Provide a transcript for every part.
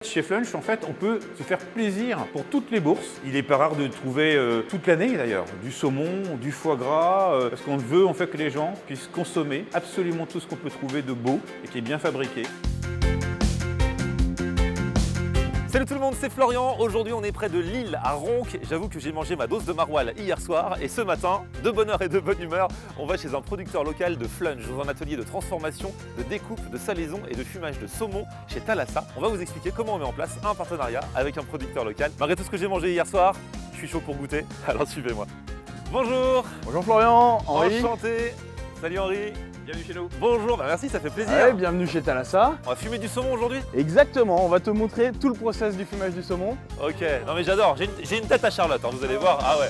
Chez Flunch, en fait, on peut se faire plaisir pour toutes les bourses. Il n'est pas rare de trouver toute l'année d'ailleurs, du saumon, du foie gras, parce qu'on veut en fait que les gens puissent consommer absolument tout ce qu'on peut trouver de beau et qui est bien fabriqué. Salut tout le monde, c'est Florian. Aujourd'hui, on est près de Lille, à Ronques. J'avoue que j'ai mangé ma dose de maroilles hier soir et ce matin, de bonne heure et de bonne humeur, on va chez un producteur local de Flunch, dans un atelier de transformation, de découpe, de salaison et de fumage de saumon chez Thalassa. On va vous expliquer comment on met en place un partenariat avec un producteur local. Malgré tout ce que j'ai mangé hier soir, je suis chaud pour goûter, alors suivez-moi. Bonjour. Bonjour Florian, Henri. Enchanté. Salut Henri. Bienvenue chez nous. Bonjour, merci, ça fait plaisir. Ouais, bienvenue chez Thalassa. On va fumer du saumon aujourd'hui? Exactement, on va te montrer tout le process du fumage du saumon. Ok, non mais j'adore, j'ai une tête à Charlotte, hein, vous allez voir, ah ouais.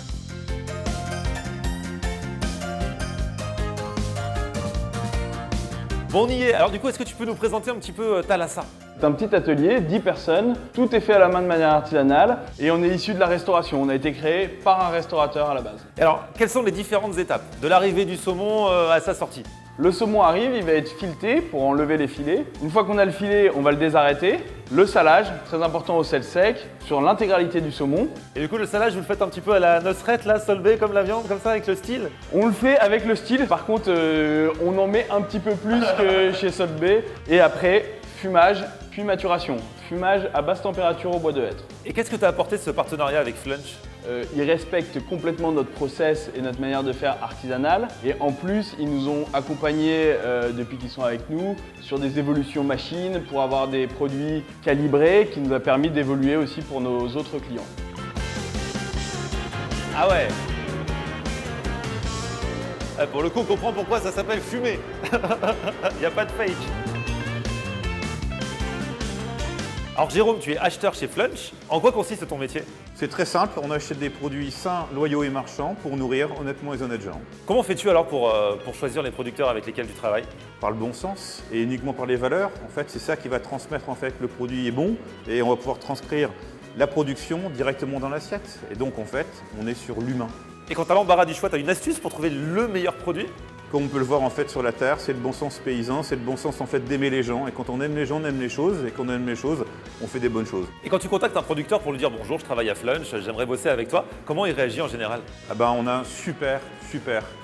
Bon, on y est. Alors du coup, est-ce que tu peux nous présenter un petit peu Thalassa? C'est un petit atelier, 10 personnes, tout est fait à la main de manière artisanale et on est issu de la restauration. On a été créé par un restaurateur à la base. Et alors, quelles sont les différentes étapes de l'arrivée du saumon à sa sortie? Le saumon arrive, il va être fileté pour enlever les filets. Une fois qu'on a le filet, on va le désarrêter. Le salage, très important au sel sec, sur l'intégralité du saumon. Et du coup, le salage, vous le faites un petit peu à la nosserette, là, solbé comme la viande, comme ça, avec le style? On le fait avec le style, par contre, on en met un petit peu plus que chez Solbay. Et après, fumage, puis maturation. Fumage à basse température au bois de hêtre. Et qu'est-ce que tu as apporté de ce partenariat avec Flunch? Ils respectent complètement notre process et notre manière de faire artisanale. Et en plus, ils nous ont accompagnés depuis qu'ils sont avec nous sur des évolutions machines pour avoir des produits calibrés qui nous a permis d'évoluer aussi pour nos autres clients. Ah ouais. Pour le coup, on comprend pourquoi ça s'appelle fumer. Il n'y a pas de fake. Alors Jérôme, tu es acheteur chez Flunch. En quoi consiste ton métier? C'est très simple, on achète des produits sains, loyaux et marchands pour nourrir honnêtement les honnêtes gens. Comment fais-tu alors pour choisir les producteurs avec lesquels tu travailles? Par le bon sens et uniquement par les valeurs. En fait, c'est ça qui va transmettre en fait que le produit est bon et on va pouvoir transcrire la production directement dans l'assiette. Et donc en fait, on est sur l'humain. Et quand tu as l'embarras du choix, tu as une astuce pour trouver le meilleur produit? Comme on peut le voir en fait sur la terre, c'est le bon sens paysan, c'est le bon sens en fait d'aimer les gens. Et quand on aime les gens, on aime les choses. Et quand on aime les choses, on fait des bonnes choses. Et quand tu contactes un producteur pour lui dire bonjour, je travaille à Flunch, j'aimerais bosser avec toi, comment il réagit en général? Ah ben, on a un super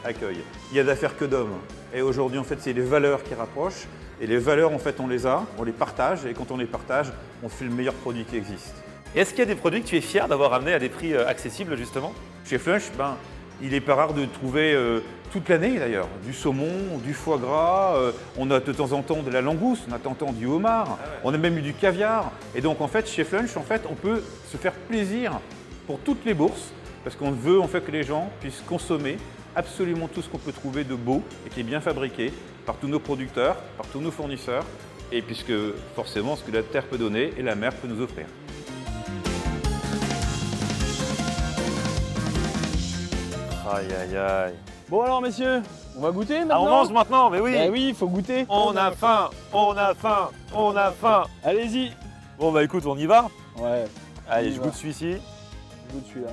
accueil. Il y a d'affaires que d'hommes. Et aujourd'hui en fait, c'est les valeurs qui rapprochent. Et les valeurs en fait, on les a, on les partage. Et quand on les partage, on fait le meilleur produit qui existe. Et est-ce qu'il y a des produits que tu es fier d'avoir amenés à des prix accessibles justement? Chez Flunch, il n'est pas rare de trouver toute l'année d'ailleurs, du saumon, du foie gras, on a de temps en temps de la langouste, on a de temps en temps du homard, on a même eu du caviar. Et donc en fait, chez Flunch, en fait, on peut se faire plaisir pour toutes les bourses parce qu'on veut en fait que les gens puissent consommer absolument tout ce qu'on peut trouver de beau et qui est bien fabriqué par tous nos producteurs, par tous nos fournisseurs et puisque forcément ce que la terre peut donner et la mer peut nous offrir. Aïe aïe aïe. Bon alors messieurs, on va goûter Ah, maintenant? on mange maintenant, mais oui. Bah oui, il faut goûter. On a faim, on a faim, on a faim. Allez-y. Bon bah écoute, on y va. Ouais. Allez, On y je va. goûte celui-ci. Je goûte celui-là.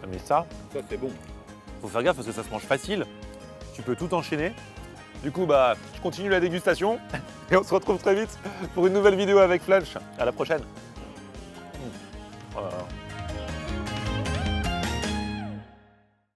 Mais ça, Ça c'est bon. faut faire gaffe parce que ça se mange facile. Tu peux tout enchaîner. Du coup, bah, je continue la dégustation et on se retrouve très vite pour une nouvelle vidéo avec Flunch. À la prochaine.